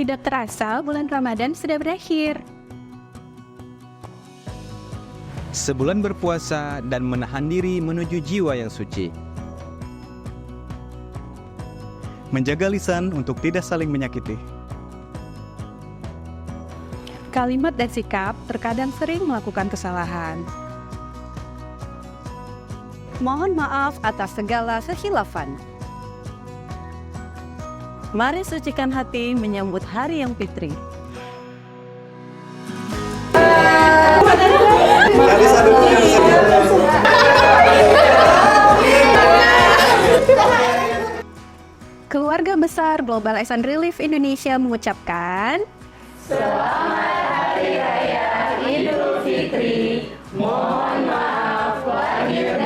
Tidak terasa bulan Ramadan sudah berakhir. Sebulan berpuasa dan menahan diri menuju jiwa yang suci. Menjaga lisan untuk tidak saling menyakiti. Kalimat dan sikap terkadang sering melakukan kesalahan. Mohon maaf atas segala kekhilafan. Mari sucikan hati menyambut hari yang fitri. Keluarga besar Global Ihsan Relief Indonesia mengucapkan Selamat Hari Raya Idul Fitri. Mohon maaf lahir